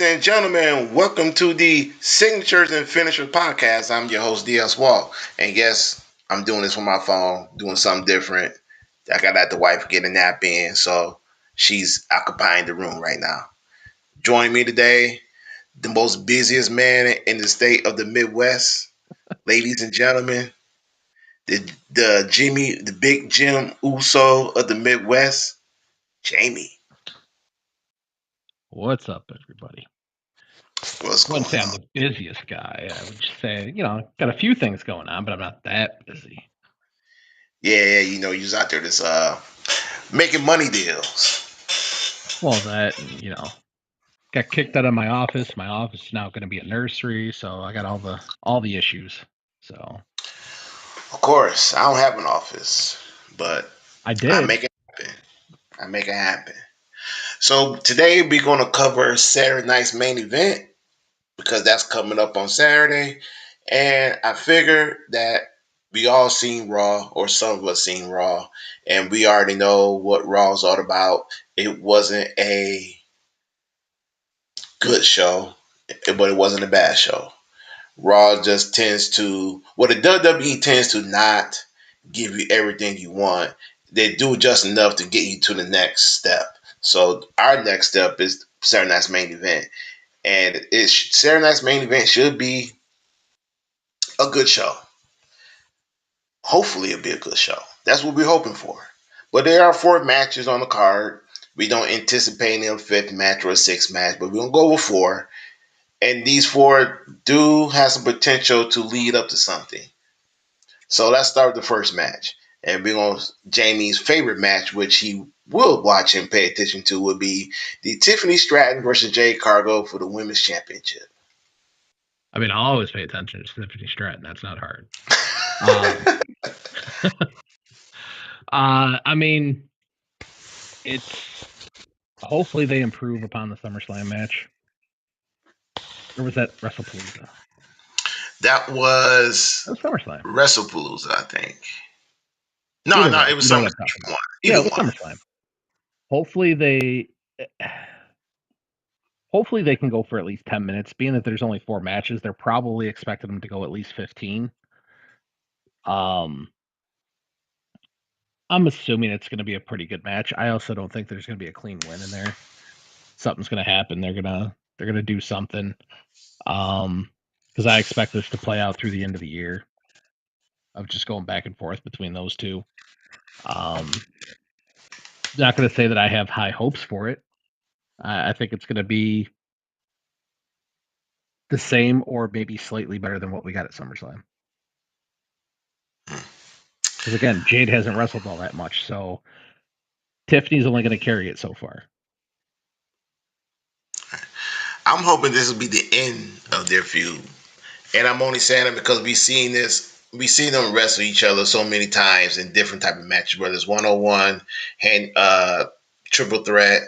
and gentlemen, welcome to the Signatures and Finishers podcast. I'm your host, DS Walk. And yes, I'm doing this from my phone, doing something different. I got to let the wife get a nap in, so she's occupying the room right now. Joining me today, the most busiest man in the state of the Midwest, ladies and gentlemen, the big Jim Uso of the Midwest, Jamie. What's up, everybody? What's I wouldn't going say I'm on? the busiest guy. I would just say, got a few things going on, but I'm not that busy. Yeah, you're out there just making money deals. Well, that, got kicked out of my office. My office is now going to be a nursery, so I got all the issues. So Of course, I don't have an office, but I I did. make it happen. I make it happen. So today we're gonna cover Saturday night's main event because that's coming up on Saturday, and I figure that we all seen Raw, or some of us seen Raw, and we already know what Raw's all about. It wasn't a good show, but it wasn't a bad show. Raw just tends to, well, the WWE tends to not give you everything you want. They do just enough to get you to the next step. So our next step is Saturday Night's main event, and Saturday Night's main event should be a good show. Hopefully, it'll be a good show. That's what we're hoping for. But there are 4 matches on the card. We don't anticipate a fifth match or a sixth match, but we're gonna go with 4. And these 4 do have some potential to lead up to something. So let's start with the first match. And we're going to Jamie's favorite match, which he will watch and pay attention to, would be the Tiffany Stratton versus Jade Cargill for the Women's Championship. I mean, I'll always pay attention to Tiffany Stratton. That's not hard. I mean, it's hopefully they improve upon the SummerSlam match. Or was that WrestlePalooza? That was SummerSlam. WrestlePalooza, I think. No, Either way, it was you know what I'm talking about. Yeah, Either it was one. SummerSlam. Hopefully they can go for at least 10 minutes. Being that there's only 4 matches, they're probably expecting them to go at least 15. I'm assuming it's going to be a pretty good match. I also don't think there's going to be a clean win in there. Something's going to happen. They're going to do something. Because I expect this to play out through the end of the year of just going back and forth between those two. Not going to say that I have high hopes for it. I think it's going to be the same or maybe slightly better than what we got at SummerSlam. Because again, Jade hasn't wrestled all that much, so Tiffany's only going to carry it so far. I'm hoping this will be the end of their feud. And I'm only saying it because we've seen them wrestle each other so many times in different type of matches, whether it's 101 and triple threat.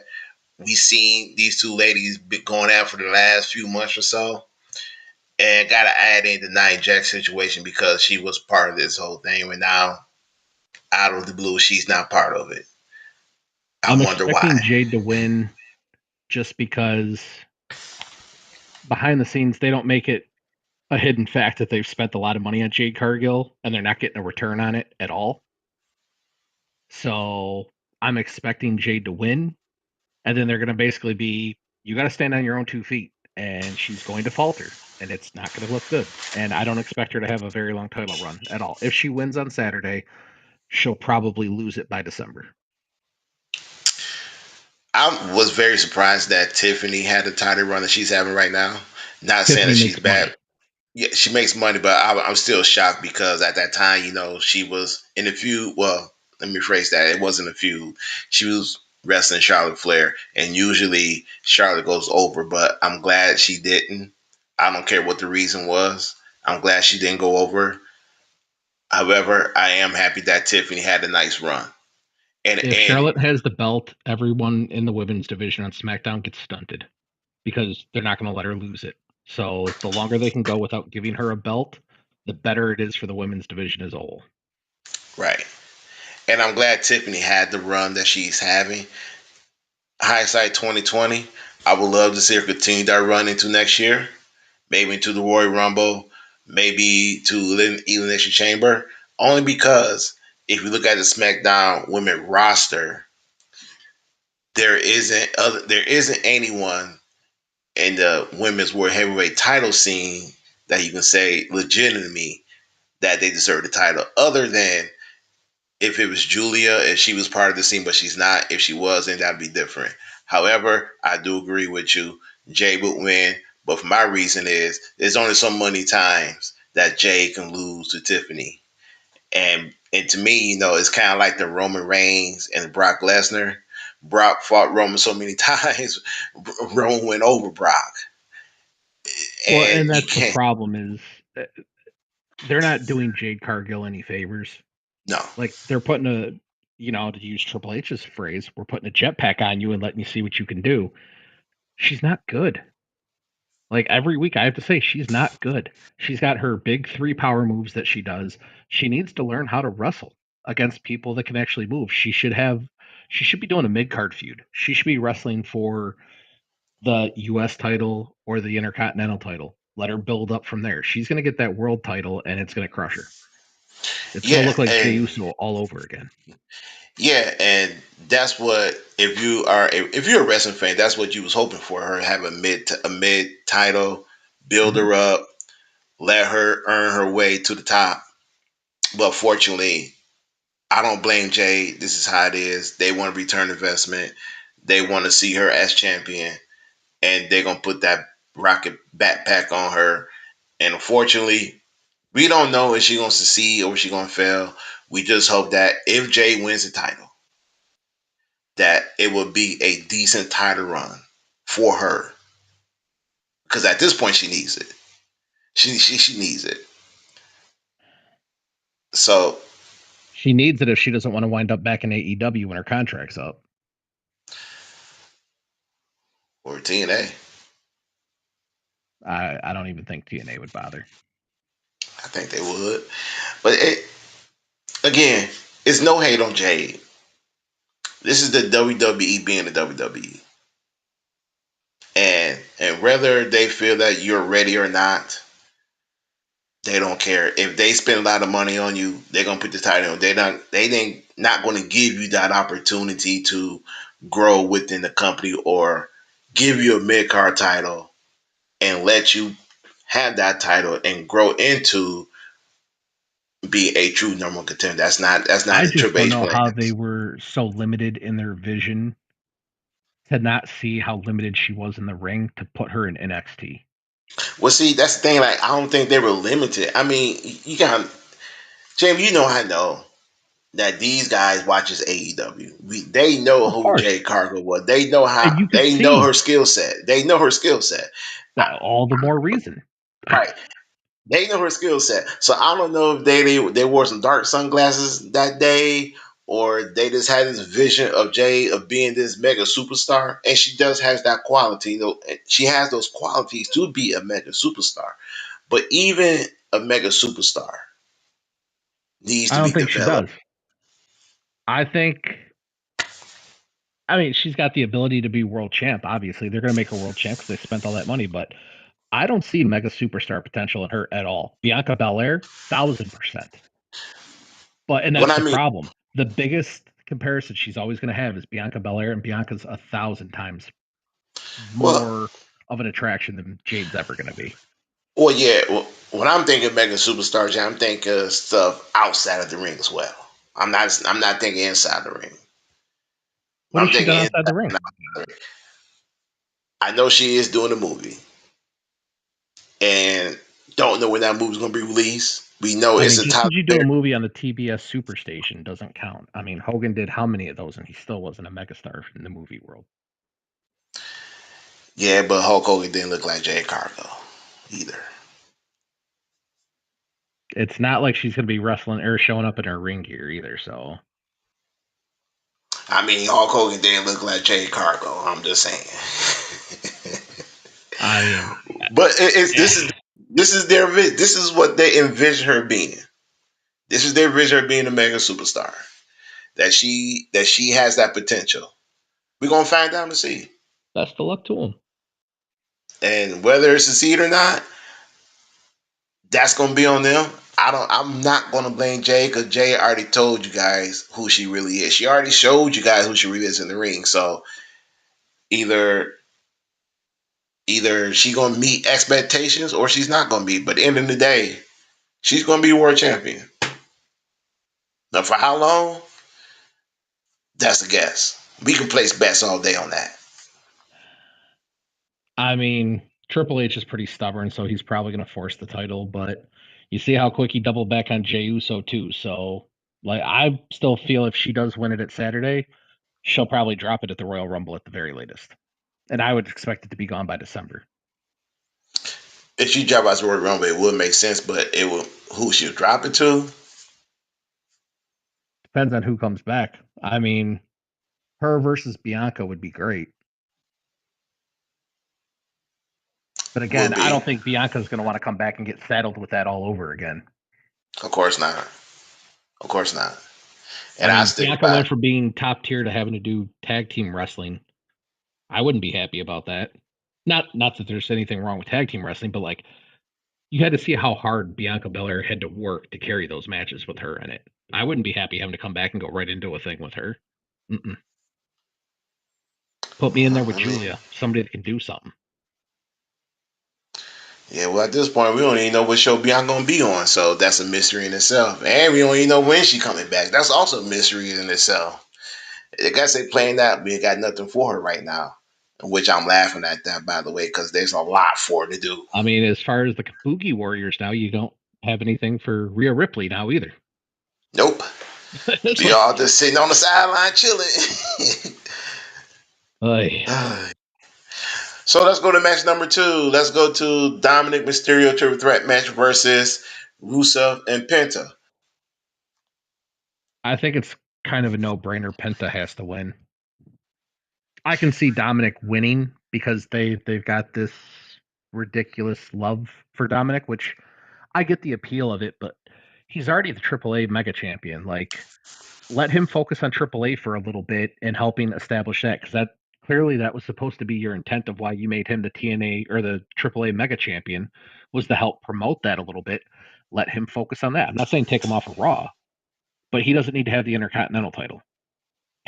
We've seen these two ladies be going out for the last few months or so. And got to add in the Nia Jax situation because she was part of this whole thing. And now, out of the blue, she's not part of it. I I'm wonder why. expecting Jade to win just because behind the scenes they don't make it a hidden fact that they've spent a lot of money on Jade Cargill and they're not getting a return on it at all. So I'm expecting Jade to win, and then they're going to basically be, you got to stand on your own 2 feet, and she's going to falter, and it's not going to look good. And I don't expect her to have a very long title run at all. If she wins on Saturday, she'll probably lose it by December. I was very surprised that Tiffany had the title run that she's having right now. Not saying that Tiffany she's makes bad. money. Yeah, she makes money, but I'm still shocked because at that time, she was in a feud. Well, let me phrase that. It wasn't a feud. She was wrestling Charlotte Flair, and usually Charlotte goes over, but I'm glad she didn't. I don't care what the reason was. I'm glad she didn't go over. However, I am happy that Tiffany had a nice run. If And Charlotte has the belt, everyone in the women's division on SmackDown gets stunted because they're not going to let her lose it. So the longer they can go without giving her a belt, the better it is for the women's division as a whole. right. And I'm glad Tiffany had the run that she's having. Hindsight 2020. I would love to see her continue that run into next year, maybe into the Royal Rumble, maybe to Elimination Chamber. Only because if you look at the SmackDown women roster, there isn't anyone in the women's world heavyweight title scene that you can say legitimately that they deserve the title, other than if it was Julia, if she was part of the scene, but she's not. If she was, then that'd be different. However, I do agree with you. Jay would win, but for my reason is there's only so many times that Jay can lose to Tiffany. And to me, it's kind of like the Roman Reigns and Brock Lesnar. Brock fought Roman so many times, Roman went over Brock, Well, and and you that's the can't. problem is they're not doing Jade Cargill any favors. No, Like they're putting to use Triple H's phrase, we're putting a jetpack on you and letting you see what you can do. She's not good. Like every week, I have to say she's not good. She's got her big 3 power moves that she does. She needs to learn how to wrestle against people that can actually move. She should be doing a mid card feud. She should be wrestling for the U.S. title or the Intercontinental title. Let her build up from there. She's going to get that world title, and it's going to crush her. It's going to yeah, look like Jey and Uso all over again. yeah, and that's what if you're a wrestling fan, that's what you was hoping for her to have a mid title, build Mhm. her up, let her earn her way to the top. But fortunately, I don't blame Jay. This is how it is. They want to return investment. They want to see her as champion, and they're gonna put that rocket backpack on her. And unfortunately, we don't know if she's gonna succeed or if she's gonna fail. We just hope that if Jay wins the title, that it will be a decent title run for her. Because at this point, she needs it. She needs it. So, She needs it if she doesn't want to wind up back in AEW when her contract's up. or TNA, I don't even think TNA would bother. I think they would. But again, it's no hate on Jade. This is the WWE being the WWE. And whether they feel that you're ready or not, they don't care. If they spend a lot of money on you, they're gonna put the title on. They not gonna give you that opportunity to grow within the company or give you a mid card title and let you have that title and grow into be a true number one contender. That's not I a just Triple don't H know plan. how they were so limited in their vision to not see how limited she was in the ring to put her in NXT. Well, see, that's the thing. Like, I don't think they were limited. I mean, you got James. I know that these guys watches AEW. They know Of who course. Jade Cargill was. They know And you could they know see her skill set. They know her skill set. that all the more reason. Right. They know her skill set. So I don't know if they wore some dark sunglasses that day or they just had this vision of Jay of being this mega superstar. And she does has that quality. She has those qualities to be a mega superstar. But even a mega superstar needs I to don't be think she does. developed. I think I mean she's got the ability to be world champ, obviously. They're gonna make her world champ because they spent all that money, but I don't see mega superstar potential in her at all. Bianca Belair, 1000%. And When that's I the mean, problem. The biggest comparison she's always going to have is Bianca Belair, and Bianca's 1,000 times well, more of an attraction than Jade's ever going to be. well, yeah. Well, when I'm thinking mega superstar, Jay, I'm thinking stuff outside of the ring as well. I'm not thinking inside the ring. What has I'm she done thinking outside the inside ring? the ring. I know she is doing a movie, and don't know when that movie's going to be released. We know I it's mean, a just Tyler because you do a Perry. movie on the TBS Superstation doesn't count. I mean, Hogan did how many of those, and he still wasn't a megastar in the movie world. Yeah, but Hulk Hogan didn't look like Jay Cargill either. It's not like she's going to be wrestling or showing up in her ring gear either. So I mean, Hulk Hogan didn't look like Jay Cargill. I'm just saying. I mean, But it's eh, this is what they envision her being. This is their vision of her being a mega superstar. That she has that potential. We're gonna find out and see. Best of luck to him. And whether it's a seed or not, that's gonna be on them. I'm not gonna blame Jey because Jey already told you guys who she really is. She already showed you guys who she really is in the ring. So either either she gonna meet expectations or she's not gonna meet. But at the end of the day, she's gonna be world champion. Now for how long? That's a guess. We can place bets all day on that. I mean, Triple H is pretty stubborn, so he's probably going to force the title. But you see how quick he doubled back on Jey Uso too. So, like, I still feel if she does win it at Saturday, she'll probably drop it at the Royal Rumble at the very latest, and I would expect it to be gone by December. If she drop out the Royal Rumble, it would make sense, but it will who she'll drop it to. Depends on who comes back. I mean, her versus Bianca would be great. But again, Would I be. don't think Bianca's going to want to come back and get saddled with that all over again. Of course not. Of course not. And I I mean, stick Bianca by. went from being top tier to having to do tag team wrestling. I wouldn't be happy about that. Not that there's anything wrong with tag team wrestling, but like you had to see how hard Bianca Belair had to work to carry those matches with her in it. I wouldn't be happy having to come back and go right into a thing with her. Mm-mm. Put me in there with I mean, Julia, somebody that can do something. yeah. Well, at this point, we don't even know what show Bianca gonna be on, so that's a mystery in itself. And we don't even know when she coming back. That's also a mystery in itself. I guess they playing that. We ain't got nothing for her right now, which I'm laughing at that, by the way, because there's a lot for her to do. I mean, as far as the Kabuki Warriors now, you don't have anything for Rhea Ripley now either. Nope. It's We like, all just sitting on the sideline chilling. ay, So let's go to match number 2. Let's go to Dominic Mysterio triple threat match versus Rusev and Penta. I think it's kind of a no-brainer. Penta has to win. I can see Dominic winning because they've got this ridiculous love for Dominic, which I get the appeal of it, but he's already the AAA mega champion. Like, let him focus on AAA for a little bit and helping establish that, because that was supposed to be your intent of why you made him the TNA or the AAA mega champion, was to help promote that a little bit. Let him focus on that. I'm not saying take him off of Raw, but he doesn't need to have the Intercontinental title.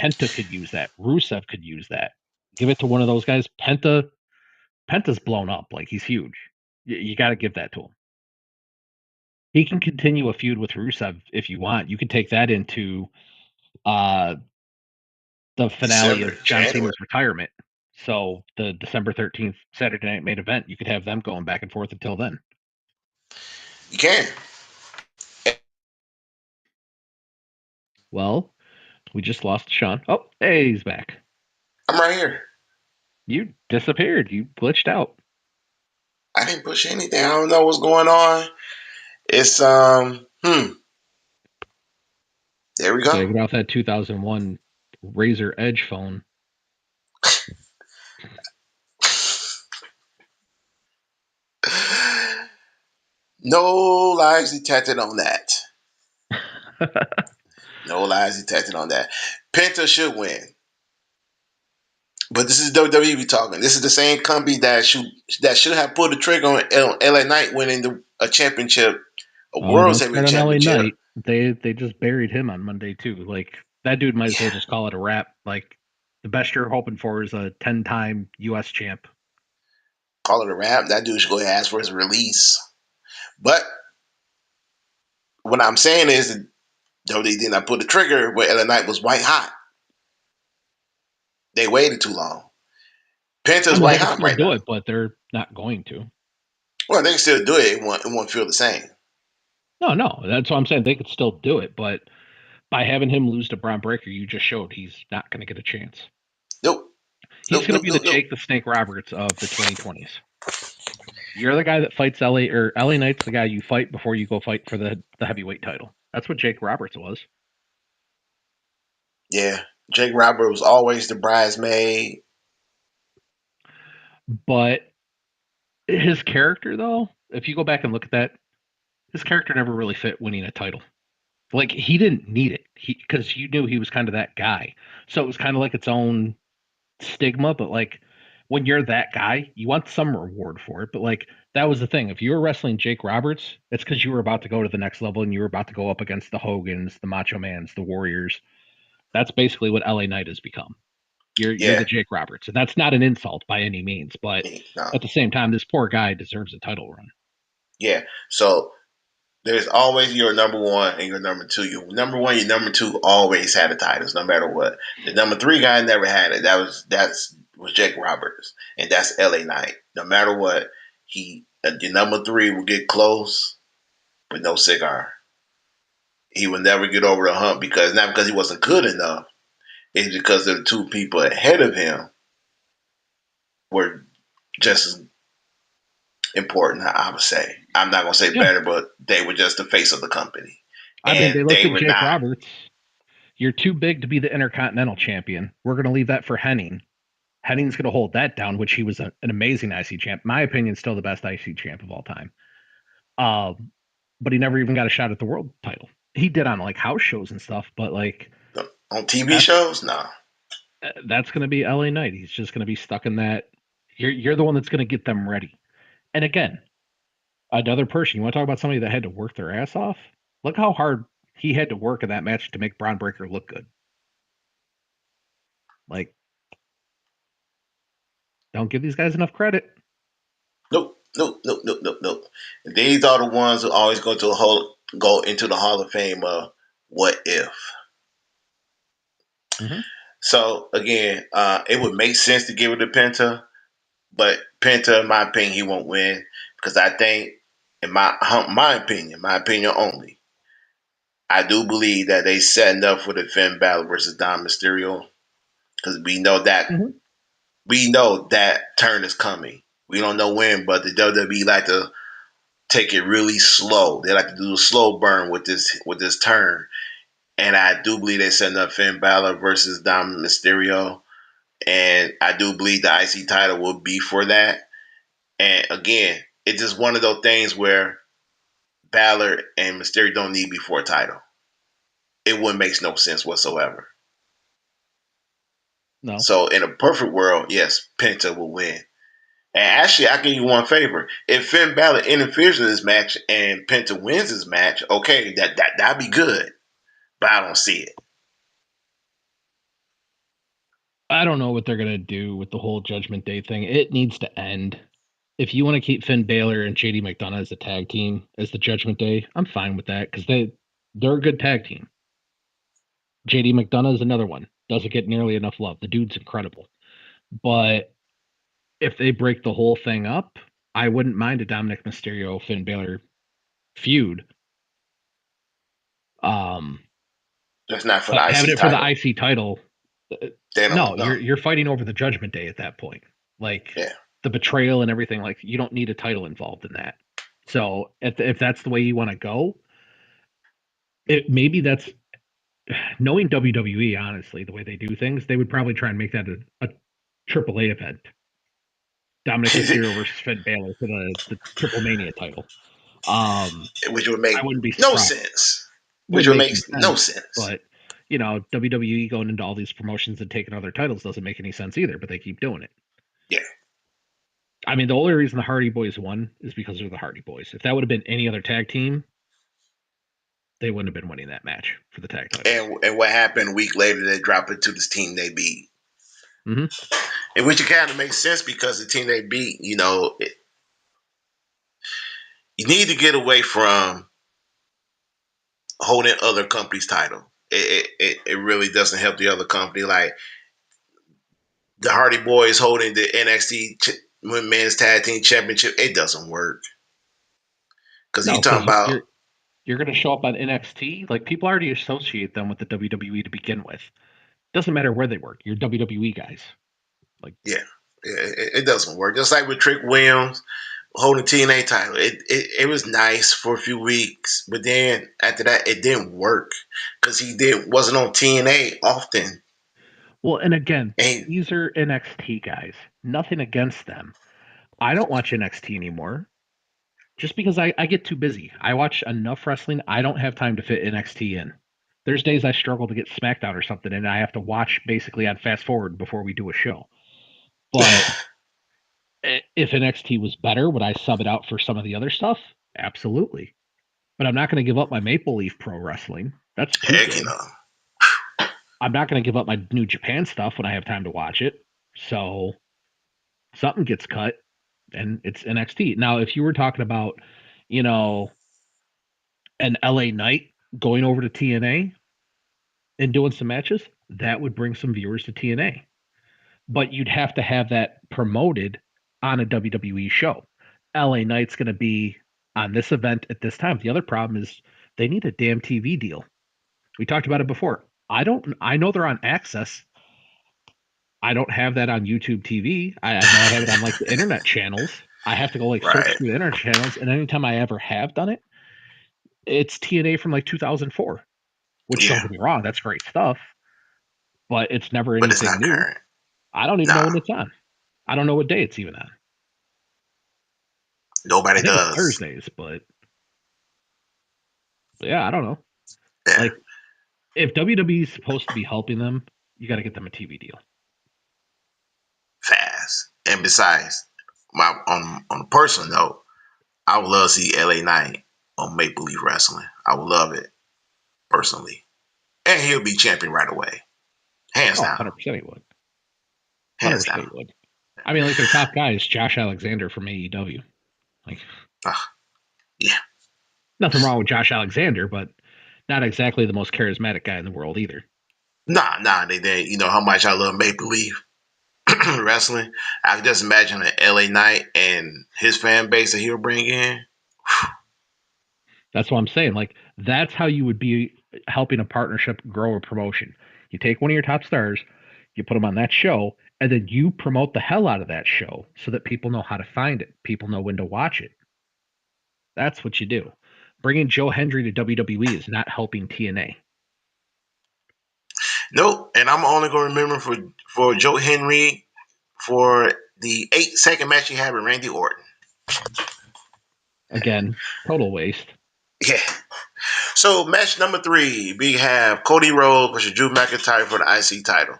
Penta could use that. Rusev could use that. Give it to one of those guys. Penta's blown up. Like, he's huge. You got to give that to him. He can continue a feud with Rusev if you want. You can take that into uh, the finale December, of John January. Cena's retirement. So the December 13th Saturday Night Main Event, you could have them going back and forth until then. You can. Well, we just lost Sean. Oh, hey, he's back. I'm right here. You disappeared. You glitched out. I didn't push anything. I don't know what's going on. It's there we Yeah, go. get off that 2001 Razor Edge phone. No lies detected on that. No lies detected on that. Penta should win. But this is WWE we talking. This is the same company that should have pulled the trigger on LA Knight winning a championship, a Oh, World don't Heavyweight start on LA Championship. Knight. They just buried him on Monday too. Like, that dude might as well Yeah, just call it a wrap. Like, the best you're hoping for is a 10-time US champ. call it a wrap. That dude should go ahead and ask for his release. But what I'm saying is that WWE did not pull the trigger where LA Knight was white hot. They waited too long. I Penta's mean, they white can hot still right do now. it, but they're not going to. Well, they can still do it. It won't feel the same. No, that's what I'm saying. They could still do it, but by having him lose to Braun Breaker, you just showed he's not going to get a chance. Nope. He's Nope. going to Nope. be the Nope. Nope. Jake the Snake Roberts of the 2020s. You're the guy that fights LA Knight's the guy you fight before you go fight for the heavyweight title. That's what Jake Roberts was. Yeah. Jake Roberts was always the bridesmaid. But his character, though, if you go back and look at that, his character never really fit winning a title. Like, he didn't need it because you knew he was kind of that guy. So it was kind of like its own stigma, but like when you're that guy, you want some reward for it. But like that was the thing. If you were wrestling Jake Roberts, it's because you were about to go to the next level and you were about to go up against the Hogans, the Macho Mans, the Warriors. That's basically what LA Knight has become. You're Yeah, the Jake Roberts, and that's not an insult by any means. But no, at the same time, this poor guy deserves a title run. yeah. So there's always your number one and your number two. Your number one, your number two always had the titles, no matter what. The number three guy never had it. That's Jake Roberts, and that's LA Knight. No matter what, your number three will get close with no cigar. He will never get over the hump because not because he wasn't good enough. It's because the two people ahead of him were just as important. I would say. I'm not gonna say Yeah, better, but they were just the face of the company, I mean, they and looked they at were Jake not. Roberts. You're too big to be the Intercontinental Champion. We're going to leave that for Henning. Henning's going to hold that down, which he was an amazing IC champ. My opinion, still the best IC champ of all time. But he never even got a shot at the world title. He did on like house shows and stuff, but like On TV that's shows, no. that's going to be LA Knight. He's just going to be stuck in that. You're the one that's going to get them ready. And again, another person. You want to talk about somebody that had to work their ass off? Look how hard he had to work in that match to make Braun Breaker look good. Like, don't give these guys enough credit. Nope, nope, nope, nope, nope, nope. These are the ones who always go into the Hall of Fame of what if. Mm-hmm. So again, it would make sense to give it to Penta, but Penta, in my opinion, he won't win because I think, in my opinion only, I do believe that they setting up for the Finn Balor versus Dom Mysterio because Mm-hmm. we know that turn is coming. We don't know when, but the WWE like to take it really slow. They like to do a slow burn with this turn. And I do believe they're setting up Finn Balor versus Dom Mysterio. And I do believe the IC title will be for that. And again, it's just one of those things where Balor and Mysterio don't need before title. It wouldn't make no sense whatsoever. No, So in a perfect world, yes, Penta will win. And actually, I give you one favor. If Finn Balor interferes in this match and Penta wins this match, okay, that'd be good. But I don't see it. I don't know what they're gonna do with the whole Judgment Day thing. It needs to end. If you want to keep Finn Balor and JD McDonough as a tag team as the Judgment Day, I'm fine with that because they're a good tag team. JD McDonough is another one. Doesn't get nearly enough love. The dude's incredible. But if they break the whole thing up, I wouldn't mind a Dominic Mysterio Finn Balor feud. Um, That's not for the but having IC it for the title. IC title, uh, They no, don't know. you're fighting over the Judgment Day at that point. Like Yeah. the betrayal and everything. Like you don't need a title involved in that. So if that's the way you want to go, maybe that's knowing WWE. Honestly, the way they do things, they would probably try and make that a AAA event. Dominic Mysterio versus Finn Balor for the Triple Mania title. Which would make I wouldn't be no surprised. sense. Which Wouldn't would make make any no sense, sense. but WWE going into all these promotions and taking other titles doesn't make any sense either, but they keep doing it. Yeah. I mean, the only reason the Hardy Boys won is because they're the Hardy Boys. If that would have been any other tag team, they wouldn't have been winning that match for the tag titles. And what happened a week later, they drop it to this team they beat. Mm-hmm. And which kind of makes sense because the team they beat, you need to get away from holding other companies' title. It really doesn't help the other company. Like the Hardy Boys holding the NXT Men's Tag Team Championship, it doesn't work. Because you No, talking because about you're going to show up on NXT. Like people already associate them with the WWE to begin with. Doesn't matter where they work. You're WWE guys. Like yeah, it doesn't work. Just like with Trick Williams holding TNA title, it was nice for a few weeks, but then after that, it didn't work because wasn't on TNA often. well, and again, And these are NXT guys. Nothing against them. I don't watch NXT anymore just because I get too busy. I watch enough wrestling. I don't have time to fit NXT in. There's days I struggle to get SmackDown or something, and I have to watch basically on fast forward before we do a show. But If NXT was better, would I sub it out for some of the other stuff? Absolutely. But I'm not going to give up my Maple Leaf Pro Wrestling. That's too Heck, good. I'm not going to give up my New Japan stuff when I have time to watch it. So something gets cut, and it's NXT. Now, if you were talking about, you know, an LA Knight going over to TNA and doing some matches, that would bring some viewers to TNA. But you'd have to have that promoted on a WWE show. LA Knight's going to be on this event at this time. The other problem is they need a damn TV deal. We talked about it before. I know they're on Access. I don't have that on YouTube TV. I know I have it on like the internet channels. I have to go like search right. through the internet channels, and anytime I ever have done it, it's TNA from like 2004. Which, don't Yeah, get me wrong, that's great stuff, but it's never but it's anything not new. current. I don't even know Nah, when it's on. I don't know what day it's even on. I nobody think it's does. Thursdays, but yeah, I don't know. Yeah, Like, if WWE is supposed to be helping them, you got to get them a TV deal. fast. And besides, on a personal note, I would love to see LA Knight on Maple Leaf Wrestling. I would love it personally, and he'll be champion right away, hands Oh, down, 100% he would. hands 100% down. he would. I mean, like, their top guy is Josh Alexander from AEW. Like, Yeah, nothing wrong with Josh Alexander, but not exactly the most charismatic guy in the world either. nah. They, you know how much I love Maple Leaf Wrestling. I can just imagine an LA Knight and his fan base that he'll bring in. That's what I'm saying. Like, that's how you would be helping a partnership grow a promotion. You take one of your top stars, you put them on that show, and then you promote the hell out of that show so that people know how to find it. People know when to watch it. That's what you do. Bringing Joe Hendry to WWE is not helping TNA. Nope, and I'm only gonna remember for Joe Henry for the 8-second match he had with Randy Orton. Again, total waste. Yeah. So match number 3, we have Cody Rhodes versus Drew McIntyre for the IC title.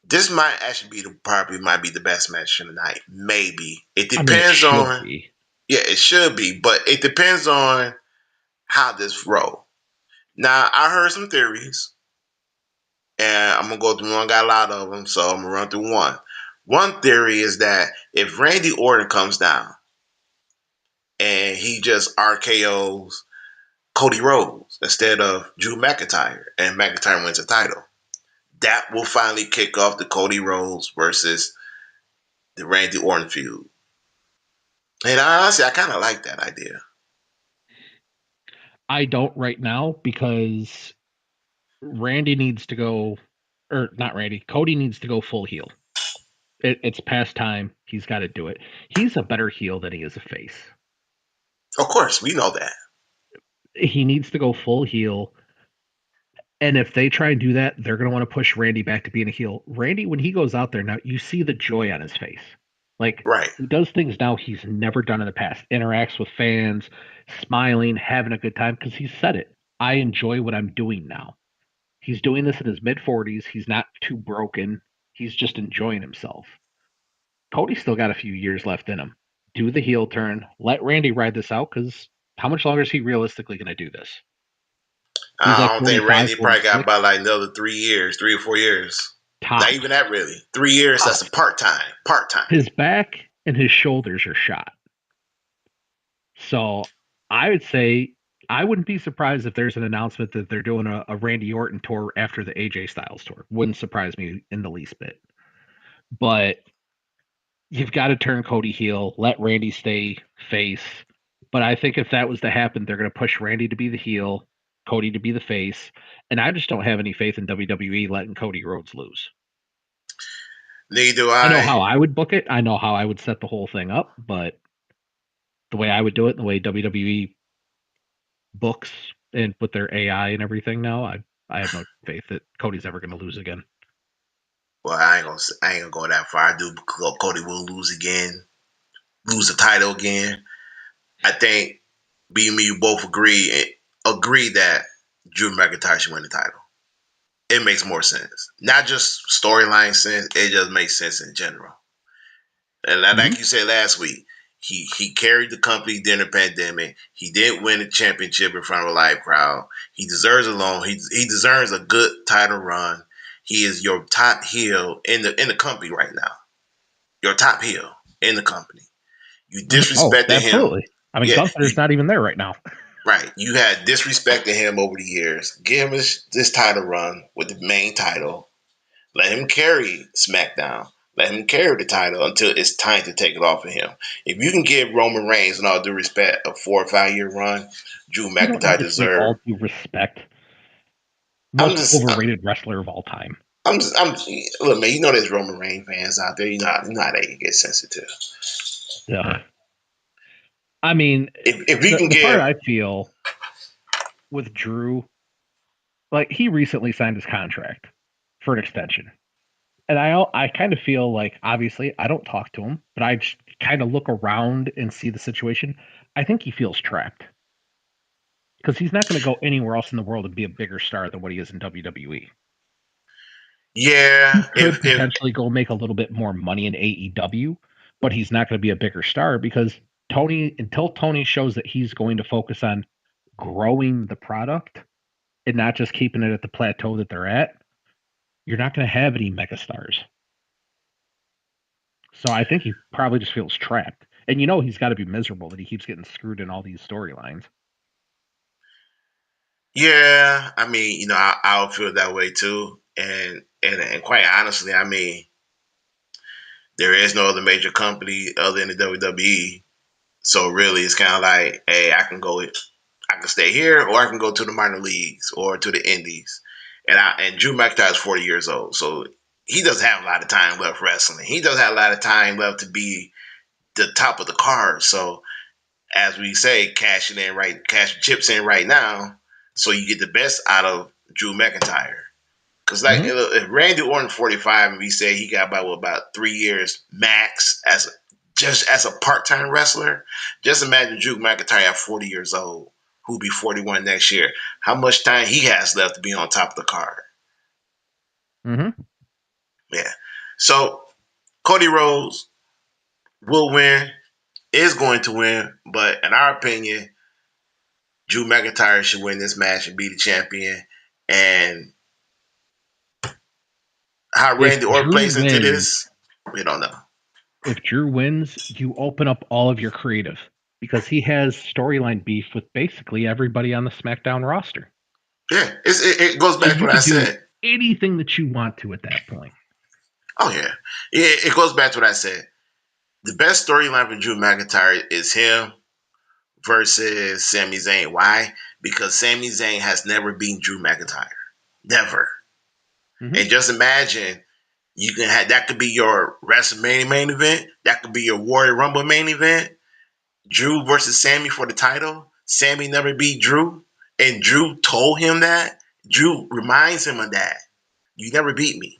This might actually be probably might be the best match of the night. Maybe it I mean, it depends should on. be. Yeah, it should be, but it depends on how this roll. Now I heard some theories, and I'm gonna go through one. Got a lot of them, so I'm gonna run through one. One theory is that if Randy Orton comes down and he just RKO's Cody Rhodes instead of Drew McIntyre, and McIntyre wins the title, that will finally kick off the Cody Rhodes versus the Randy Orton feud. And honestly, I kind of like that idea. I don't right now because Randy needs to go, or not Randy, Cody needs to go full heel. It's past time. He's got to do it. He's a better heel than he is a face. Of course, we know that. He needs to go full heel. And if they try and do that, they're going to want to push Randy back to being a heel. Randy, when he goes out there now, you see the joy on his face. Like, Right. he does things now he's never done in the past. Interacts with fans, smiling, having a good time because he said it. I enjoy what I'm doing now. He's doing this in his mid 40s. He's not too broken. He's just enjoying himself. Cody's still got a few years left in him. Do the heel turn. Let Randy ride this out because how much longer is he realistically going to do this? He's like I don't think 45, Randy probably got 46 about like another 3 years, 3 or 4 years. Not even tops. that really. 3 years, that's a Tops. part time. Part time. His back and his shoulders are shot. So I would say I wouldn't be surprised if there's an announcement that they're doing a Randy Orton tour after the AJ Styles tour. Wouldn't surprise me in the least bit. But you've got to turn Cody heel, let Randy stay face. But I think if that was to happen, they're going to push Randy to be the heel, Cody to be the face. And I just don't have any faith in WWE letting Cody Rhodes lose. Neither do I know I. how I would book it. I know how I would set the whole thing up, but the way I would do it, the way WWE books and with their AI and everything now, I have no faith that Cody's ever going to lose again. Well, I ain't gonna go that far. I do. Cody will lose again, lose the title again. I think me and you both agree that Drew McIntyre should win the title. It makes more sense, not just storyline sense. It just makes sense in general. And like you said last week, he carried the company during the pandemic. He didn't win a championship in front of a live crowd. He deserves a loan. He deserves a good title run. He is your top heel in the company right now. Your top heel in the company. You disrespected him. Absolutely. I mean, Yeah, Gunther's not even there right now. right. You had disrespected him over the years. Give him this title run with the main title. Let him carry SmackDown. Let him carry the title until it's time to take it off of him. If you can give Roman Reigns, in all due respect, a 4 or 5 year run, Drew You don't need McIntyre to say deserved. all due respect. I'm Most just, overrated wrestler of all time. look, man. You know there's Roman Reigns fans out there. You know how they get sensitive. Yeah. I mean, If we can the part give, I feel with Drew, like he recently signed his contract for an extension. And I kind of feel like, obviously, I don't talk to him, but I just kind of look around and see the situation. I think he feels trapped because he's not going to go anywhere else in the world and be a bigger star than what he is in WWE. He yeah, could if potentially go make a little bit more money in AEW, but he's not going to be a bigger star because until Tony shows that he's going to focus on growing the product and not just keeping it at the plateau that they're at, you're not going to have any megastars. So I think he probably just feels trapped. And he's got to be miserable that he keeps getting screwed in all these storylines. yeah, I mean, I would feel that way too. And quite honestly, I mean, there is no other major company other than the WWE. So really, it's kind of like, hey, I can stay here, or I can go to the minor leagues or to the indies. And Drew McIntyre is 40 years old, so he doesn't have a lot of time left wrestling. He doesn't have a lot of time left to be the top of the card. So as we say, cash chips in right now, so you get the best out of Drew McIntyre. Because if Randy Orton 45 and we say he got about 3 years max just as a part-time wrestler, just imagine Drew McIntyre at 40 years old, who'll be 41 next year. How much time he has left to be on top of the card? Mm-hmm. Yeah. So Cody Rhodes will win, is going to win, but in our opinion, Drew McIntyre should win this match and be the champion. And how If Randy Orton Drew plays into wins, this, we don't know. you open up all of your creative because he has storyline beef with basically everybody on the SmackDown roster. Yeah, it goes So back to you what I could do said. anything that you want to at that point. Oh yeah, it goes back to what I said. The best storyline for Drew McIntyre is him versus Sami Zayn. Why? Because Sami Zayn has never beaten Drew McIntyre, never. Mm-hmm. And just imagine you can have that could be your WrestleMania main event. That could be your Warrior Rumble main event. Drew versus Sami for the title. Sami never beat Drew, and Drew told him that. Drew reminds him of that. You never beat me.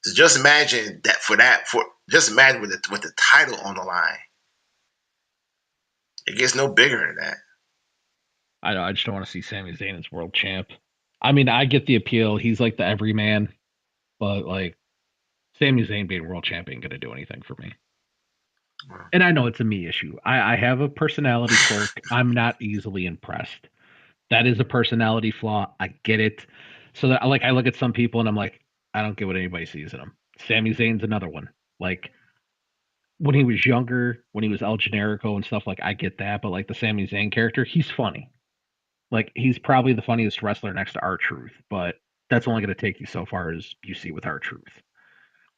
So just imagine just imagine with the title on the line. It gets no bigger than that. I know. I just don't want to see Sami Zayn as world champ. I mean, I get the appeal. He's like the everyman, but like Sami Zayn being world champion going to do anything for me. And I know it's a me issue. I have a personality quirk. I'm not easily impressed. That is a personality flaw. I get it. So that I look at some people and I'm like, I don't get what anybody sees in them. Sami Zayn's another one. Like when he was younger, when he was El Generico and stuff, like I get that, but like the Sami Zayn character, he's funny. Like he's probably the funniest wrestler next to R-Truth, but that's only going to take you so far as you see with R-Truth.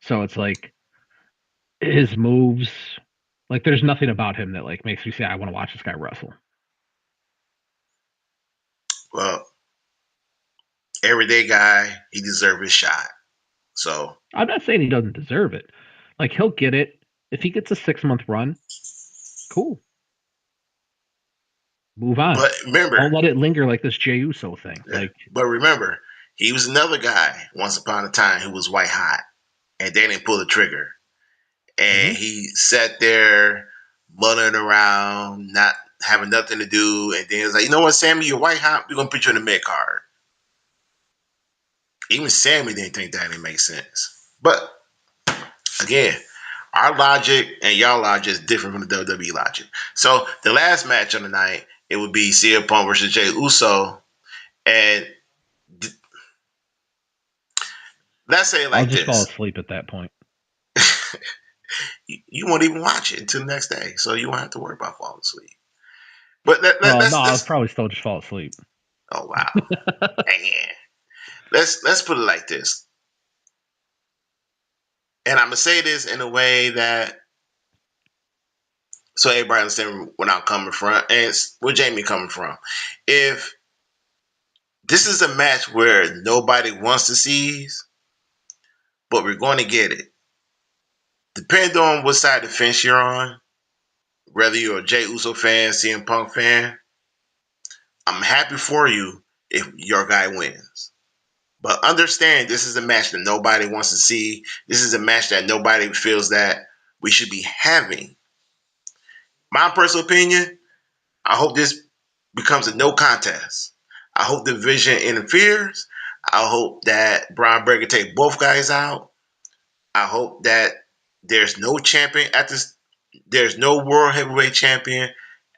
So it's like his moves, like there's nothing about him that like makes me say I want to watch this guy wrestle. Well, everyday guy, he deserves his shot. So I'm not saying he doesn't deserve it. Like he'll get it if he gets a 6-month run. Cool, move on. but remember, Don't let it linger like this Jey Uso thing. Like, but remember, he was another guy once upon a time who was white hot, and they didn't pull the trigger, and he sat there muttering around, not having nothing to do, and then it's like, you know what, Sammy, you're white hot. We're gonna put you in the mid card. Even Sammy didn't think that didn't make sense. But again, our logic and y'all logic is different from the WWE logic. So the last match on the night, it would be CM Punk versus Jey Uso, and let's say it I'll like just fall this: asleep at that point. you won't even watch it until the next day, so you won't have to worry about falling asleep. But Well, no, I'll let's. probably still just fall asleep. Oh wow, man. Let's put it like this, and I'm gonna say this in a way that so everybody understand where I'm coming from and where Jamie coming from. If this is a match where nobody wants to seize, but we're going to get it. Depending on what side of the fence you're on, whether you're a Jey Uso fan, CM Punk fan, I'm happy for you if your guy wins. But understand this is a match that nobody wants to see. This is a match that nobody feels that we should be having. My personal opinion, I hope this becomes a no contest. I hope the division interferes. I hope that Braun Breaker take both guys out. I hope that there's no champion at this. There's no world heavyweight champion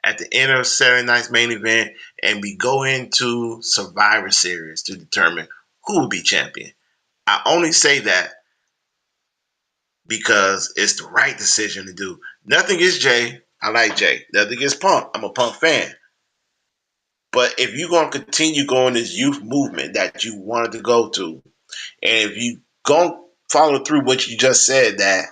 at the end of Saturday night's main event, and we go into Survivor Series to determine who will be champion. I only say that because it's the right decision to do. Nothing against Jey. I like Jey. Nothing against Punk. I'm a Punk fan. But if you're going to continue going this youth movement that you wanted to go to, and if you going to follow through what you just said, that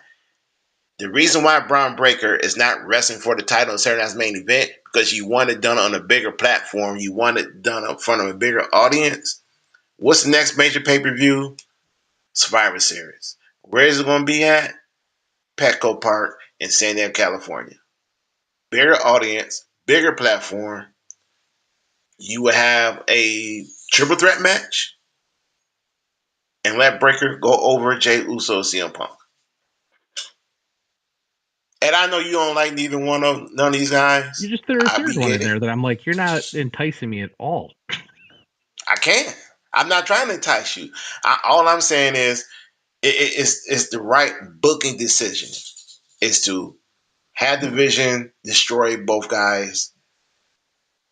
the reason why Braun Breaker is not wrestling for the title in Saturday Night's main event because you want it done on a bigger platform, you want it done in front of a bigger audience. What's the next major pay-per-view? Survivor Series. Where is it going to be at? Petco Park in San Diego, California. Bigger audience, bigger platform. You will have a triple threat match and let Breaker go over Jey Uso, CM Punk. And I know you don't like neither one of none of these You guys. just threw a We third one get in it. there that I'm like, you're not enticing me at all. I can't. I'm not trying to entice you. All I'm saying is it's the right booking decision. Is to have the vision destroy both guys.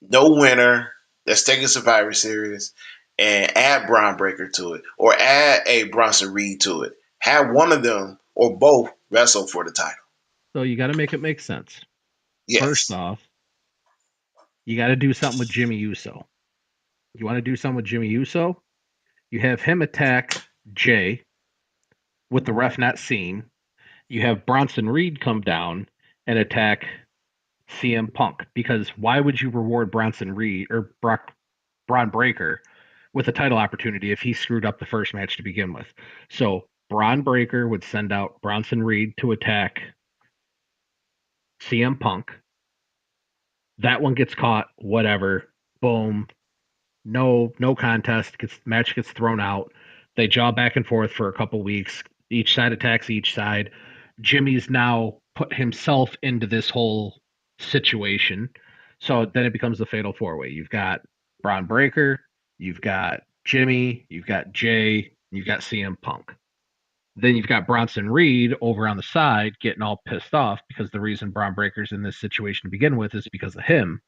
No winner. Let's take a Survivor Series and add Braun Breaker to it, or add a Bronson Reed to it. Have one of them or both wrestle for the title. So you got to make it make sense. First Yes. off, you got to do something with Jimmy Uso. You want to do something with Jimmy Uso? You have him attack Jey with the ref not seeing. You have Bronson Reed come down and attack CM Punk, because why would you reward Bronson Reed or Braun Breaker with a title opportunity if he screwed up the first match to begin with? So Braun Breaker would send out Bronson Reed to attack CM Punk. That one gets caught, whatever. Boom. No contest. Match gets thrown out. They jaw back and forth for a couple weeks. Each side attacks each side. Jimmy's now put himself into this whole situation. So then it becomes the fatal four way. You've got Braun Breaker, you've got Jimmy, you've got Jey, you've got CM Punk. Then you've got Bronson Reed over on the side getting all pissed off because the reason Braun Breaker's in this situation to begin with is because of him.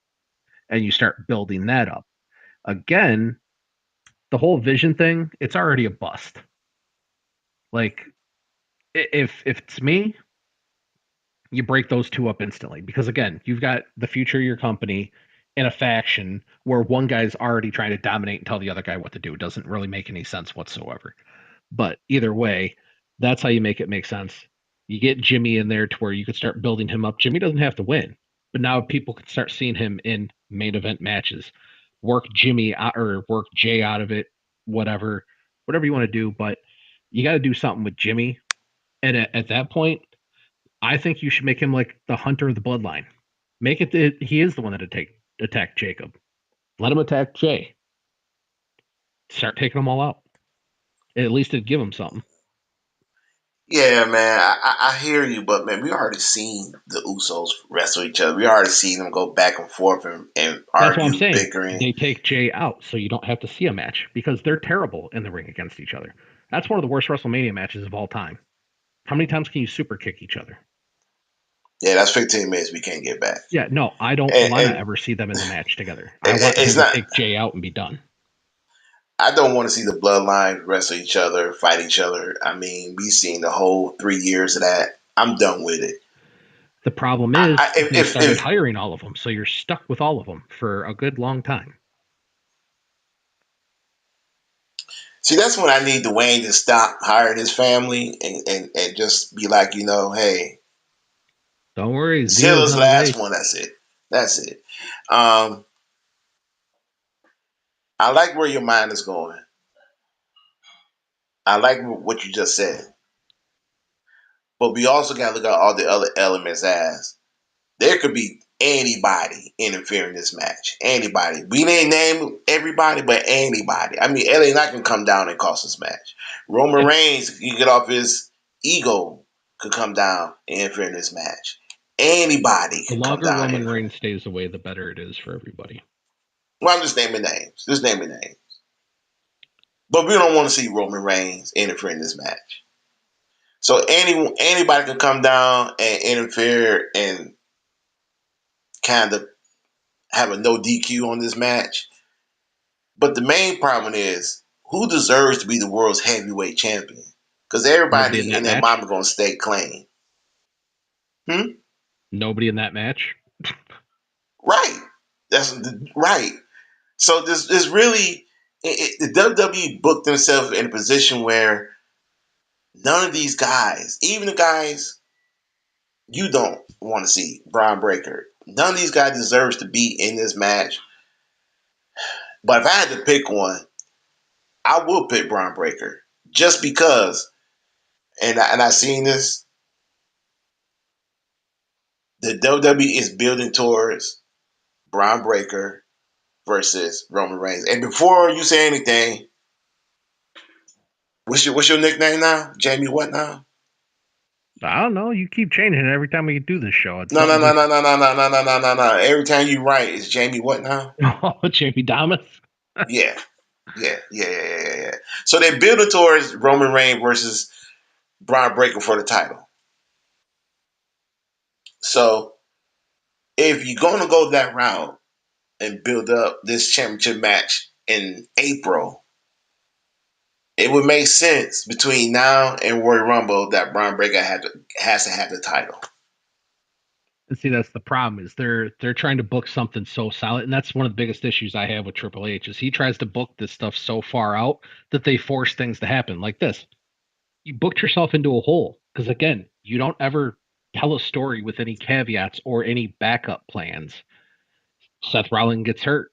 And you start building that up. Again, the whole vision thing, it's already a bust. Like, if it's me, you break those two up instantly because again, you've got the future of your company in a faction where one guy's already trying to dominate and tell the other guy what to do. It doesn't really make any sense whatsoever. But either way, that's how you make it make sense. You get Jimmy in there to where you could start building him up. Jimmy doesn't have to win, but now people can start seeing him in main event matches. Work Jimmy out or work Jey out of it, whatever you want to do. But you got to do something with Jimmy. And at that point, I think you should make him like the hunter of the bloodline. Make it that he is the one that attacked Jacob. Let him attack Jey. Start taking them all out. At least it'd give him something. Yeah, man, I hear you, but man, we already seen the Usos wrestle each other. We already seen them go back and forth and That's what I'm argue, saying. bickering. They take Jey out so you don't have to see a match because they're terrible in the ring against each other. That's one of the worst WrestleMania matches of all time. How many times can you super kick each other? Yeah, that's 15 minutes we can't get back. Yeah, no, I don't want to And ever see them in the match together. I want it's him to not. take Jey out and be done. I don't want to see the bloodline wrestle each other, fight each other. I mean, we've seen the whole 3 years of that. I'm done with it. The problem is they started If hiring all of them, so you're stuck with all of them for a good long time. see, that's when I need Dwayne to stop hiring his family and just be like, hey, Don't worry, Zilla's Zilla's on the way. last one. That's it. That's it. Um, I like where your mind is going. I like what you just said. But we also got to look at all the other elements as there could be anybody interfering in this match. Anybody. We didn't name everybody, but anybody. I mean, LA Knight can come down and cost this match. Roman Reigns, you get off his ego, could come down and interfere in this match. Anybody The could come longer down Roman here. Reigns stays away, the better it is for everybody. Well, I'm just naming names. Just naming names. But we don't want to see Roman Reigns interfere in this match. So anybody can come down and interfere and kind of have a no DQ on this match. But the main problem is who deserves to be the world's heavyweight champion? Because Nobody in everybody in that their match. mind are going to stake claim. Nobody in that match. Right. That's right. So this really the WWE booked themselves in a position where none of these guys, even the guys you don't want to see, Braun Breaker, none of these guys deserves to be in this match. But if I had to pick one, I will pick Braun Breaker just because. And I seen this. The WWE is building towards Braun Breaker versus Roman Reigns. And before you say anything, what's your nickname now? Jamie what now? I don't know. You keep changing it every time we do this show. It's No, no, something no, no, different. no, no, no, no, no, no, no, no. Every time you write, it's Jamie what now? Oh, Jamie Thomas. Yeah. Yeah. So they're building towards Roman Reigns versus Braun Breaker for the title. So if you're going to go that route and build up this championship match in April, it would make sense between now and Royal Rumble that Braun Breaker has to have the title. And see, that's the problem is they're trying to book something so solid, and that's one of the biggest issues I have with Triple H is he tries to book this stuff so far out that they force things to happen like this. You booked yourself into a hole because again, you don't ever tell a story with any caveats or any backup plans. Seth Rollins gets hurt.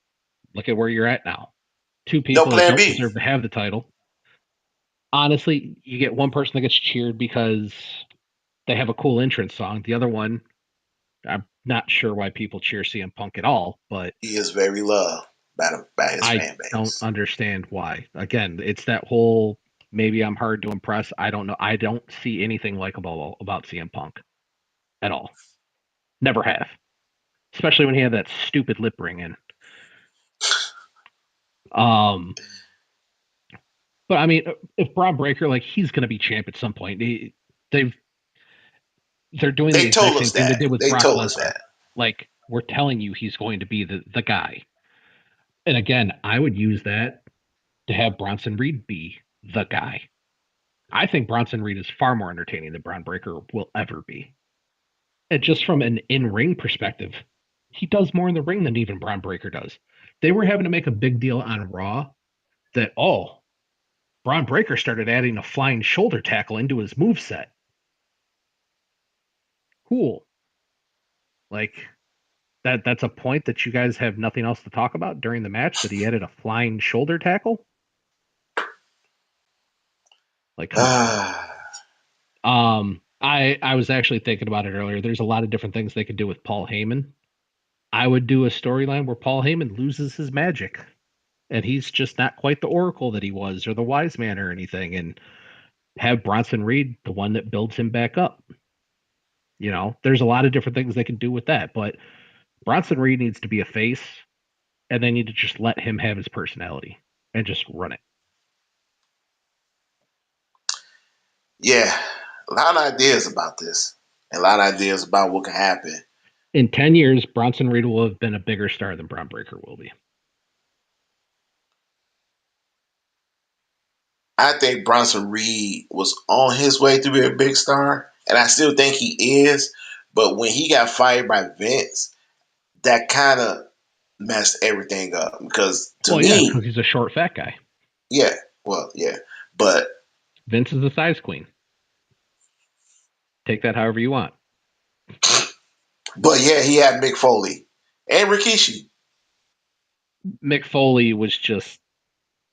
Look at where you're at now. Two No people that plan don't B. deserve to have the title. Honestly, you get one person that gets cheered because they have a cool entrance song. The other one, I'm not sure why people cheer CM Punk at all, but He is very loved by his I fan don't base. understand why. Again, it's that whole maybe I'm hard to impress. I don't know. I don't see anything likable about CM Punk at all. Never have. Especially when he had that stupid lip ring in. Um, but I mean, if Braun Breaker, like he's going to be champ at some point. They've they're doing the They exact told same us thing they that. did with They Brock told us Lesnar. that. Like we're telling you he's going to be the guy. And again, I would use that to have Bronson Reed be the guy. I think Bronson Reed is far more entertaining than Braun Breaker will ever be. And just from an in-ring perspective, he does more in the ring than even Braun Breaker does. They were having to make a big deal on Raw that Braun Breaker started adding a flying shoulder tackle into his move set. Cool. Like that's a point that you guys have nothing else to talk about during the match that he added a flying shoulder tackle. Like, come on. I was actually thinking about it earlier. There's a lot of different things they could do with Paul Heyman. I would do a storyline where Paul Heyman loses his magic and he's just not quite the oracle that he was or the wise man or anything, and have Bronson Reed the one that builds him back up. There's a lot of different things they can do with that, but Bronson Reed needs to be a face, and they need to just let him have his personality and just run it. Yeah. A lot of ideas about this. A lot of ideas about what can happen. In 10 years, Bronson Reed will have been a bigger star than Braun Breaker will be. I think Bronson Reed was on his way to be a big star, and I still think he is. But when he got fired by Vince, that kind of messed everything up. Because to Well, yeah, because me, he's a short, fat guy. yeah, well, yeah. But Vince is the size queen. Take that however you want. yeah, he had Mick Foley and Rikishi. Mick Foley was just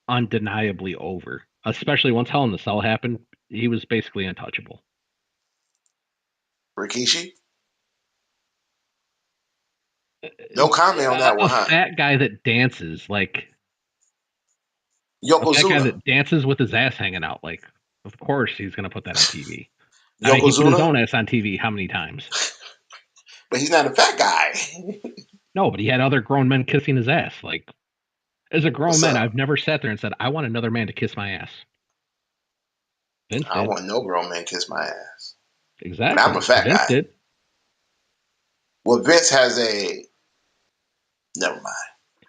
undeniably over, especially once Hell in the Cell happened. He was basically untouchable. Rikishi? No comment on that A one, huh? fat guy that dances, like a fat guy Yokozuna? that dances with his ass hanging out. Like, of course he's going to put that on TV. I mean, he put his Yokozuna? own ass on TV how many times? But he's not a fat guy. No, but he had other grown men kissing his ass. Like, as a grown What's man, up? I've never sat there and said, I want another man to kiss my ass. Vince I did. want no grown man kiss my ass. But I'm a Exactly. fat Vince guy. did. Well, Vince has a. Never mind.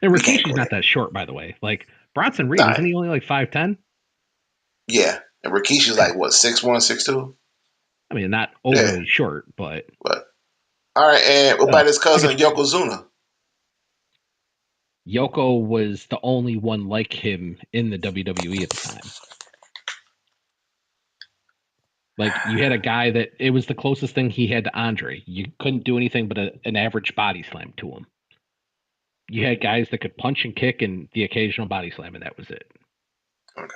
And We can't Rikishi's go not there. that short, by the way. Like, Bronson Reed, Nah, isn't he only like 5'10"? yeah. And Rikishi's like, what, 6'1", 6'2"? I mean, not Yeah. overly short, but But, all right. And what about his I get cousin, your point. Yokozuna? Yoko was the only one like him in the WWE at the time. Like, you had a guy that it was the closest thing he had to Andre. You couldn't do anything but an average body slam to him. You had guys that could punch and kick and the occasional body slam, and that was it. Okay.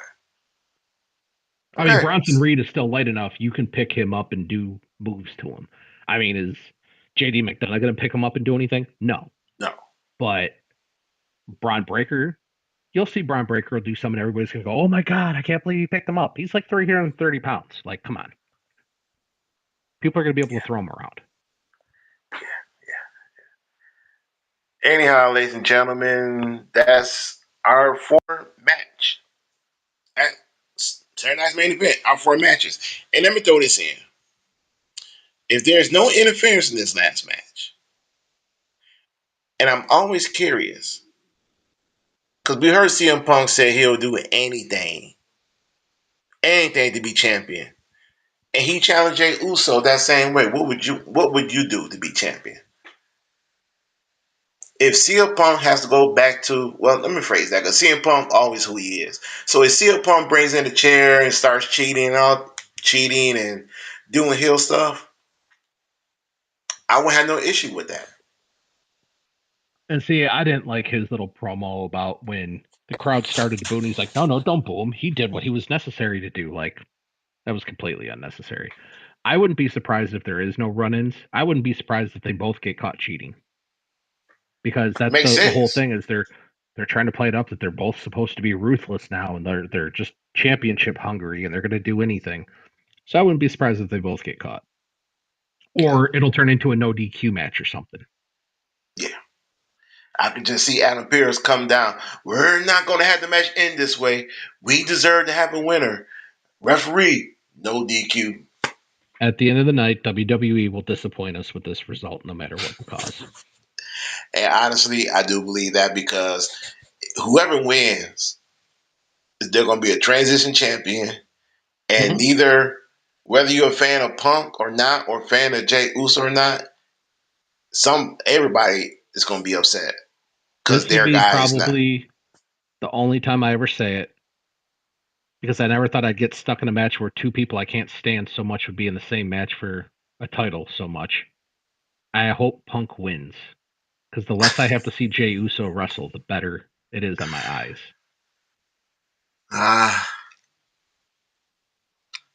I mean, Okay. Bronson Reed is still light enough. You can pick him up and do moves to him. I mean, is JD McDonough going to pick him up and do anything? No. No. But Braun Breaker, you'll see Braun Breaker do something. Everybody's going to go, oh my God, I can't believe he picked him up. He's like 330 pounds. Like, come on. People are going to be able to throw him around. Anyhow, ladies and gentlemen, that's our 4 match. Saturday night's main event, our 4 matches. And let me throw this in. If there's no interference in this last match, and I'm always curious, because we heard CM Punk say he'll do anything to be champion. And he challenged Jey Uso that same way. What would you do to be champion? If CM Punk has to go back to, well, let me phrase that, because CM Punk always who he is. So if CM Punk brings in the chair and starts cheating and doing heel stuff, I wouldn't have no issue with that. And see, I didn't like his little promo about when the crowd started to boo, and he's like, no, don't boo him. He did what he was necessary to do. Like, that was completely unnecessary. I wouldn't be surprised if there is no run-ins. I wouldn't be surprised if they both get caught cheating. Because that's Makes the whole sense. thing is they're trying to play it up that they're both supposed to be ruthless now, and they're just championship hungry, and they're going to do anything. So I wouldn't be surprised if they both get caught. Or it'll turn into a no DQ match or something. Yeah. I can just see Adam Pearce come down. We're not going to have the match end this way. We deserve to have a winner. Referee, no DQ. At the end of the night, WWE will disappoint us with this result, no matter what the cause. And honestly, I do believe that because whoever wins, they're going to be a transition champion. And neither, whether you're a fan of Punk or not, or fan of Jey Uso or not, everybody is going to be upset because This will their be guy is not. probably the only time I ever say it, because I never thought I'd get stuck in a match where two people I can't stand so much would be in the same match for a title so much. I hope Punk wins, because the less I have to see Jey Uso wrestle, the better it is on my eyes.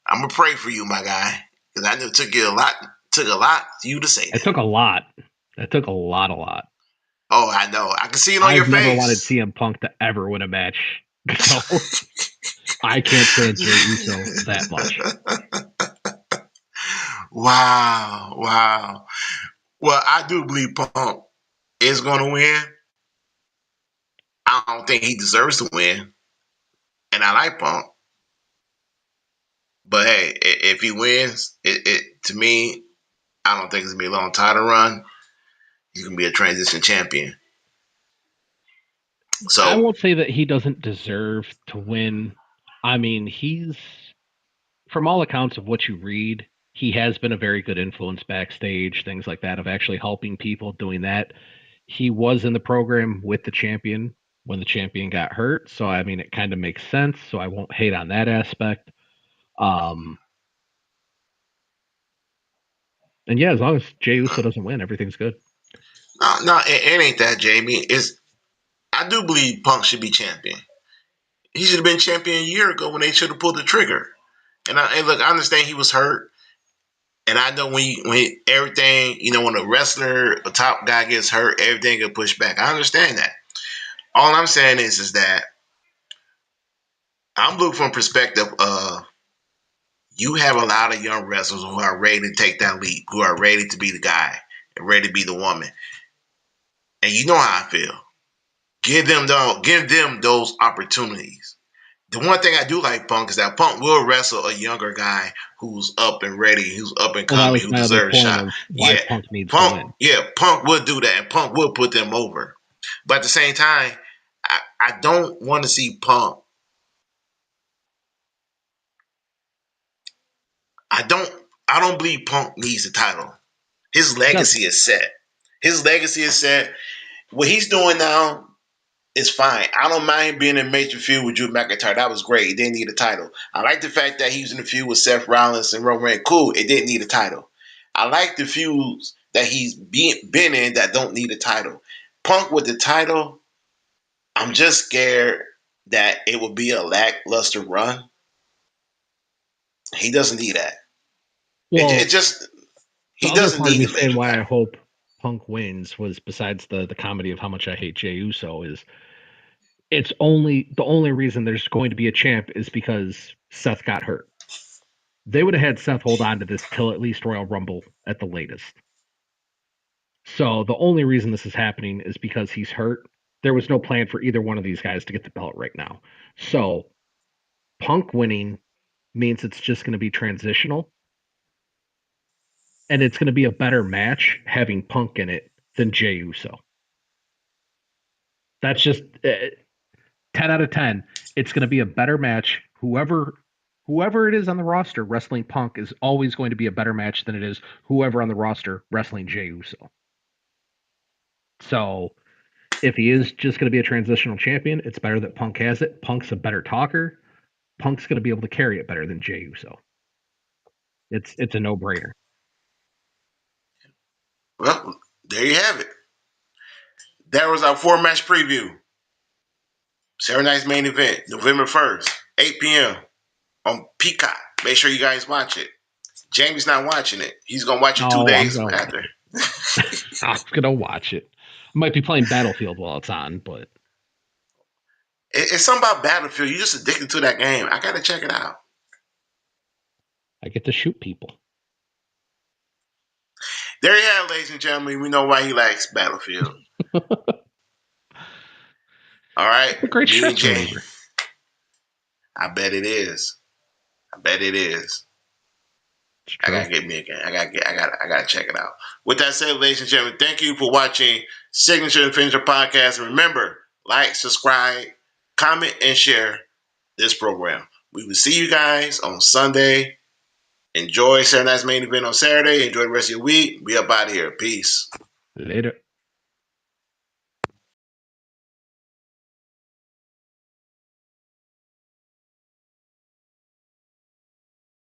I'm gonna pray for you, my guy, because I know it took you a lot. Took a lot for you to say that. It took a lot. It took a lot. Oh, I know. I can see it on your I've never wanted face. CM Punk to ever win a match, so I can't stand Jey Uso that much. Wow. Well, I do believe Punk is going to win. I don't think he deserves to win, and I like Punk. But hey, if he wins, it to me, I don't think it's gonna be a long title run. He's gonna be a transition champion. I So won't say that he doesn't deserve to win. I mean, he's, from all accounts of what you read, he has been a very good influence backstage, things like that, of actually helping people doing that. He was in the program with the champion when the champion got hurt. So, I mean, it kind of makes sense. So, I won't hate on that aspect. Um, and yeah, as long as Jey Uso doesn't win, everything's good. no, it ain't that, Jamie. I do believe Punk should be champion. He should have been champion a year ago when they should have pulled the trigger. And look, I understand he was hurt. And I know when everything, when a wrestler, a top guy gets hurt, everything get pushed back. I understand that. All I'm saying is that I'm looking from a perspective of you have a lot of young wrestlers who are ready to take that leap, who are ready to be the guy and ready to be the woman. And you know how I feel. Give them those opportunities. The one thing I do like Punk is that Punk will wrestle a younger guy who's up and ready, who's up and Well, that coming, was who my other deserves a point shot. of why Yeah, Punk needs to win. Punk would do that, and Punk will put them over. But at the same time, I don't want to see Punk. I don't believe Punk needs the title. His legacy is set. His legacy is set. What he's doing now is fine. I don't mind being in a major feud with Drew McIntyre. That was great. It didn't need a title. I like the fact that he was in a feud with Seth Rollins and Roman Reigns. Cool. It didn't need a title. I like the feuds that he's been in that don't need a title. Punk with the title, I'm just scared that it will be a lackluster run. He doesn't need that. Well, It just the he other doesn't part of need me the saying major why I title. hope Punk wins was, besides the comedy of how much I hate Jey Uso, is it's only the only reason there's going to be a champ is because Seth got hurt. They would have had Seth hold on to this till at least Royal Rumble at the latest. So the only reason this is happening is because he's hurt. There was no plan for either one of these guys to get the belt right now. So Punk winning means it's just going to be transitional, and it's going to be a better match having Punk in it than Jey Uso. That's just 10 out of 10. It's going to be a better match. Whoever it is on the roster wrestling Punk is always going to be a better match than it is whoever on the roster wrestling Jey Uso. So if he is just going to be a transitional champion, it's better that Punk has it. Punk's a better talker. Punk's going to be able to carry it better than Jey Uso. It's a no-brainer. Well, there you have it. That was our 4-match preview. Saturday night's main event, November 1st, 8 p.m. on Peacock. Make sure you guys watch it. Jamie's not watching it. He's gonna watch it 2 No, I'm days gonna after. I'm gonna watch it. I might be playing Battlefield while it's on, but It's something about Battlefield. You're just addicted to that game. I gotta check it out. I get to shoot people. There you have it, ladies and gentlemen. We know why he likes Battlefield. All right, It's a great me and stress Jamie. reliever. I bet it is. I bet it is. It's I true. gotta get me again. I gotta check it out. With that said, ladies and gentlemen, thank you for watching Signature and Finisher Podcast. And remember, like, subscribe, comment, and share this program. We will see you guys on Sunday. Enjoy Saturday night's main event on Saturday. Enjoy the rest of your week. We up out of here. Peace. Later.